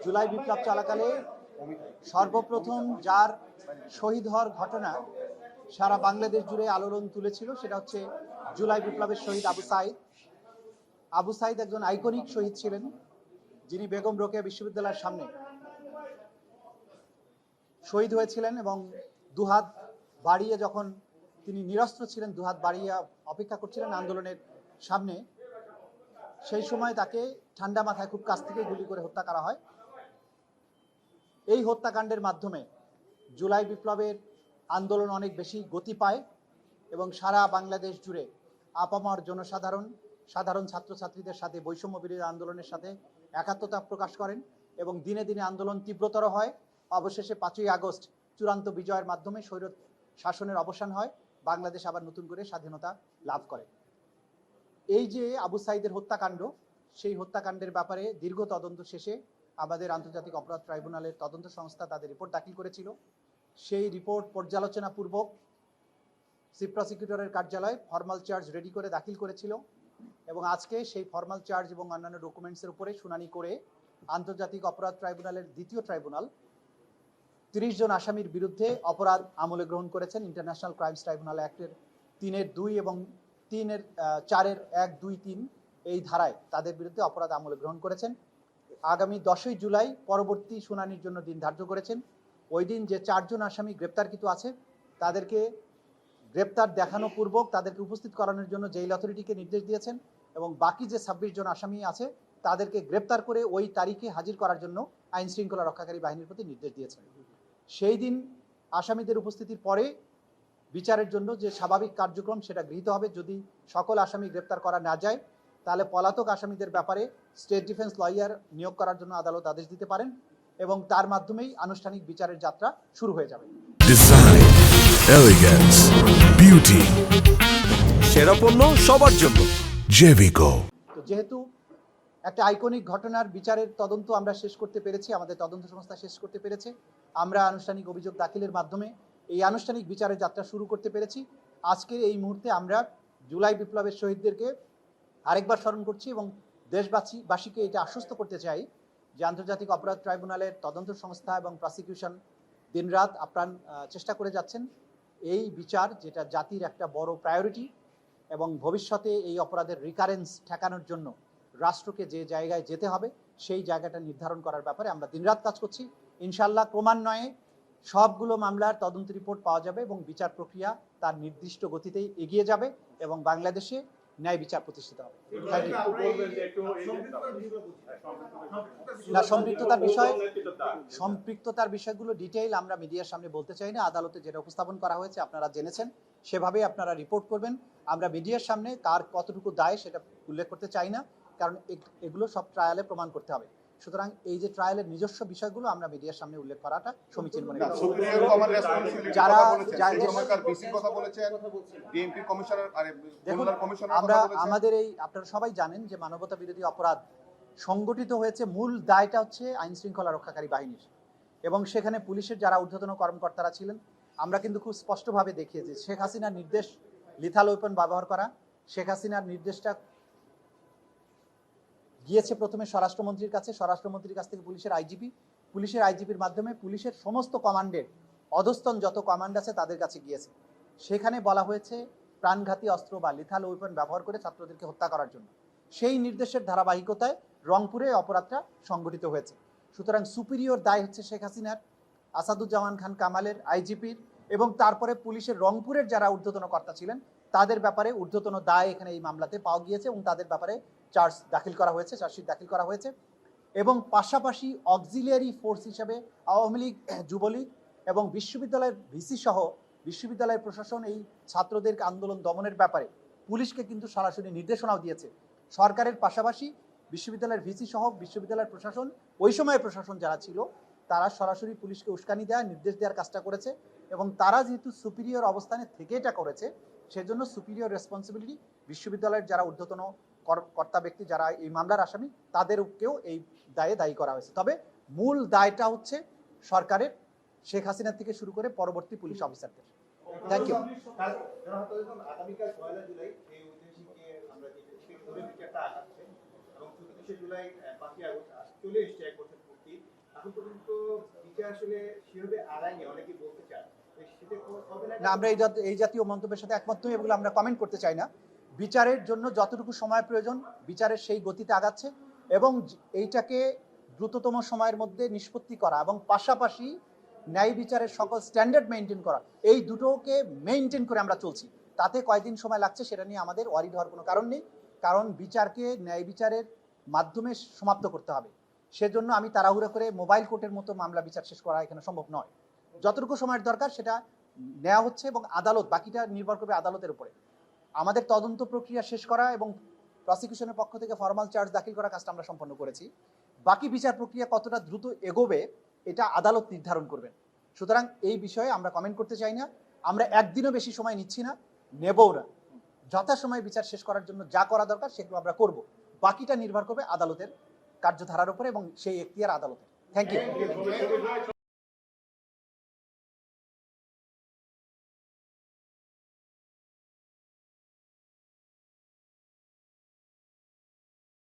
জুলাই বিপ্লব চলাকালে সর্বপ্রথম যার শহীদ হওয়ার ঘটনা সারা বাংলাদেশ জুড়ে আলোড়ন তুলেছিল সেটা হচ্ছে জুলাই বিপ্লবের শহীদ আবু সাইদ। আবু সাইদ একজন আইকনিক শহীদ ছিলেন, যিনি বেগম রোকেয়া বিশ্ববিদ্যালয়ের সামনে শহীদ হয়েছিলেন এবং দুহাত বাড়িয়ে যখন তিনি নিরস্ত্র ছিলেন, দুহাত বাড়িয়ে অপেক্ষা করছিলেন আন্দোলনের সামনে, সেই সময় তাকে ঠান্ডা মাথায় খুব কাছ থেকে গুলি করে হত্যা করা হয়। এই হত্যাকাণ্ডের মাধ্যমে জুলাই বিপ্লবের আন্দোলন অনেক বেশি গতি পায় এবং সারা বাংলাদেশ জুড়ে আপামর সাধারণ ছাত্রছাত্রীদের সাথে বৈষম্য বিরোধী আন্দোলনের সাথে একাত্মতা প্রকাশ করেন এবং দিনে দিনে আন্দোলন তীব্রতর হয়। অবশেষে 5ই আগস্ট চূড়ান্ত বিজয়ের মাধ্যমে স্বৈর শাসনের অবসান হয়, বাংলাদেশ আবার নতুন করে স্বাধীনতা লাভ করে। এই যে আবু সাইদের হত্যাকাণ্ড, সেই হত্যাকাণ্ডের ব্যাপারে দীর্ঘ তদন্ত শেষে আমাদের আন্তর্জাতিক অপরাধ ট্রাইব্যুনালের তদন্ত সংস্থা তাদের রিপোর্ট দাখিল করেছিল। সেই রিপোর্ট পর্যালোচনাপূর্বক চিফ প্রসিকিউটরের কার্যালয় ফর্মাল চার্জ রেডি করে দাখিল করেছিল এবং আজকে সেই ফর্মাল চার্জ এবং অন্যান্য ডকুমেন্টসের উপরে শুনানি করে আন্তর্জাতিক অপরাধ ট্রাইব্যুনালের দ্বিতীয় ট্রাইব্যুনাল 30 জন আসামির বিরুদ্ধে অপরাধ আমলে গ্রহণ করেছেন। ইন্টারন্যাশনাল ক্রাইমস ট্রাইব্যুনাল অ্যাক্টের 3-2 এবং 4-1-2-3 এই ধারায় তাদের বিরুদ্ধে অপরাধ আমলে গ্রহণ করেছেন। আগামী 10ই জুলাই পরবর্তী শুনানির জন্য দিন ধার্য করেছেন। ওই দিন যে 4 জন আসামি গ্রেপ্তারকৃত আছে তাদেরকে গ্রেপ্তার দেখানো পূর্বক তাদেরকে উপস্থিত করানোর জন্য জেল অথরিটিকে নির্দেশ দিয়েছেন এবং বাকি যে 26 জন আসামি আছে তাদেরকে গ্রেপ্তার করে ওই তারিখে হাজির করার জন্য আইন শৃঙ্খলা রক্ষাকারী বাহিনীর প্রতি নির্দেশ দিয়েছেন। সেই দিন আসামিদের উপস্থিতির পরে বিচারের জন্য যে স্বাভাবিক কার্যক্রম সেটা গৃহীত হবে। যদি সকল আসামি গ্রেপ্তার করা না যায় তাহলে পলাতক আসামিদের ব্যাপারে স্টেট ডিফেন্স লয়ার নিয়োগ করার জন্য আদালত আদেশ দিতে পারেন এবং তার মাধ্যমেই আনুষ্ঠানিক বিচারের যাত্রা শুরু হয়ে যাবে। ডিজাইন, এলিগেন্স, বিউটি, সেরা পণ্য সবার জন্য জেভিকো। তো যেহেতু একটা আইকনিক ঘটনার বিচারের তদন্ত আমরা শেষ করতে পেরেছি, আমাদের তদন্ত সংস্থা শেষ করতে পেরেছে, আমরা আনুষ্ঠানিক অভিযোগ দাখিলের মাধ্যমে এই আনুষ্ঠানিক বিচারের যাত্রা শুরু করতে পেরেছি। আজকের এই মুহূর্তে আমরা জুলাই বিপ্লবের শহীদদেরকে আরেকবার স্মরণ করছি এবং দেশবাসীকে এটা আশ্বস্ত করতে চাই যে আন্তর্জাতিক অপরাধ ট্রাইব্যুনালের তদন্ত সংস্থা এবং প্রসিকিউশন দিনরাত আপ্রাণ চেষ্টা করে যাচ্ছেন এই বিচার, যেটা জাতির একটা বড় প্রায়োরিটি এবং ভবিষ্যতে এই অপরাধের রিকারেন্স ঠেকানোর জন্য রাষ্ট্রকে যে জায়গায় যেতে হবে সেই জায়গাটা নির্ধারণ করার ব্যাপারে আমরা দিনরাত কাজ করছি। ইনশাল্লাহ ক্রমান্বয়ে সবগুলো মামলার তদন্ত রিপোর্ট পাওয়া যাবে এবং বিচার প্রক্রিয়া তার নির্দিষ্ট গতিতেই এগিয়ে যাবে এবং বাংলাদেশে ন্যায় বিচার প্রতিষ্ঠিত হবে। না, সম্পৃক্ততার বিষয়গুলো ডিটেইল আমরা মিডিয়ার সামনে বলতে চাই না। আদালতে যেটা উপস্থাপন করা হয়েছে আপনারা জেনেছেন, সেভাবেই আপনারা রিপোর্ট করবেন। আমরা মিডিয়ার সামনে কার কতটুকু দায় সেটা উল্লেখ করতে চাই না, কারণ এগুলো সব ট্রায়ালে প্রমাণ করতে হবে। সুতরাং এই যে ট্রায়ালের নিজস্ব বিষয়গুলো আমরা মিডিয়ার সামনে উল্লেখ করাটা সমীচীন মনে করি। যারা আমরা আমাদের এই আপনারা সবাই জানেন যে মানবতা বিরোধী অপরাধ সংগঠিত হয়েছে, মূল দায়টা হচ্ছে আইন শৃঙ্খলা রক্ষাকারী বাহিনীর এবং সেখানে পুলিশের যারা ঊর্ধ্বতন কর্মকর্তারা ছিলেন। আমরা কিন্তু খুব স্পষ্টভাবে দেখিয়েছি শেখ হাসিনার নির্দেশ লিথাল ওয়েপন ব্যবহার করা, শেখ হাসিনার নির্দেশটা গিয়েছে প্রথমে স্বরাষ্ট্রমন্ত্রীর কাছে, স্বরাষ্ট্রমন্ত্রীর কাছ থেকে পুলিশের আইজিপির মাধ্যমে পুলিশের সমস্ত কমান্ডের অধস্তন যত কমান্ড আছে তাদের কাছে গিয়েছে। সেখানে বলা হয়েছে প্রাণঘাতী অস্ত্র বা লিথাল ওয়েপন ব্যবহার করে ছাত্রদেরকে হত্যা করার জন্য। সেই নির্দেশের ধারাবাহিকতায় রংপুরে অপরাধটা সংগঠিত হয়েছে। সুতরাং সুপিরিয়র দায় হচ্ছে শেখ হাসিনার, আসাদুজ্জামান খান কামালের, আইজিপির এবং তারপরে পুলিশের রংপুরের যারা ঊর্ধ্বতন কর্তা ছিলেন তাদের ব্যাপারে ঊর্ধ্বতন দায় এখানে এই মামলাতে পাওয়া গিয়েছে এবং তাদের ব্যাপারে চার্জশিট দাখিল করা হয়েছে এবং পাশাপাশি অক্সিলিয়ারি ফোর্স হিসেবে আওয়ামী লীগ, যুবলীগ এবং বিশ্ববিদ্যালয়ের ভিসি সহ বিশ্ববিদ্যালয়ের প্রশাসন এই ছাত্রদের আন্দোলন দমনের ব্যাপারে পুলিশকে কিন্তু সরাসরি নির্দেশনাও দিয়েছে। সরকারের পাশাপাশি বিশ্ববিদ্যালয়ের ভিসি সহ বিশ্ববিদ্যালয়ের প্রশাসন, ওই সময়ের প্রশাসন যারা ছিল তারা সরাসরি পুলিশকে উস্কানি দেওয়া, নির্দেশ দেওয়ার কাজটা করেছে এবং তারা যেহেতু সুপিরিয়র অবস্থানে থেকে এটা করেছে সেজন্য সুপিরিয়র রেসপন্সিবিলিটি বিশ্ববিদ্যালয়ের যারা ঊর্ধ্বতন কর্তা ব্যক্তি যারা এই মামলার আসামি তাদেরকেও এই দায়ে দায়ী করা হয়েছে। তবে মূল দায়টা হচ্ছে সরকারের, শেখ হাসিনা থেকে শুরু করে পরবর্তী পুলিশ অফিসারদের। Thank you. আগামীকাল 1 জুলাই এই ঐতিহাসিককে আমরা যে বিচারটা আসছে এবং 24 জুলাই 5ই আগস্ট চলে এসছে 1 বছর পূর্তি। আসলে সেভাবে আড়াইনি অনেকেই বলতে চায় তো সেটা হবে না না, আমরা এই জাতীয় মন্তব্যের সাথে একমত নই, এগুলো আমরা কমেন্ট করতে চাই না। বিচারের জন্য যতটুকু সময় প্রয়োজন বিচারের সেই গতিতে আগাচ্ছে এবং এইটাকে দ্রুততম সময়ের মধ্যে নিষ্পত্তি করা এবং পাশাপাশি ন্যায় বিচারের সকল স্ট্যান্ডার্ড মেনটেন করা, এই দুটোকে মেনটেন করে আমরা চলছি। তাতে কয়দিন সময় লাগছে সেটা নিয়ে আমাদের ওয়ারিড হওয়ার কোনো কারণ নেই, কারণ বিচারকে ন্যায় বিচারের মাধ্যমে সমাপ্ত করতে হবে। সেজন্য আমি তাড়াহুড়ো করে মোবাইল কোর্টের মতো মামলা বিচার শেষ করা এখানে সম্ভব নয়। যতটুকু সময়ের দরকার সেটা নেওয়া হচ্ছে এবং আদালত বাকিটা নির্ভর করবে আদালতের উপরে। আমাদের তদন্ত প্রক্রিয়া শেষ করা এবং প্রসিকিউশনের পক্ষ থেকে ফরমাল চার্জ দাখিল করা কাজটা আমরা সম্পন্ন করেছি। বাকি বিচার প্রক্রিয়া কতটা দ্রুত এগোবে এটা আদালত নির্ধারণ করবেন। সুতরাং এই বিষয়ে আমরা কমেন্ট করতে চাই না। আমরা একদিনও বেশি সময় নিচ্ছি না, নেবও না। যথাসময়ে বিচার শেষ করার জন্য যা করা দরকার সেগুলো আমরা করব। বাকিটা নির্ভর করবে আদালতের কার্যধারার উপরে এবং সেই এখতিয়ার আদালতের। Thank you.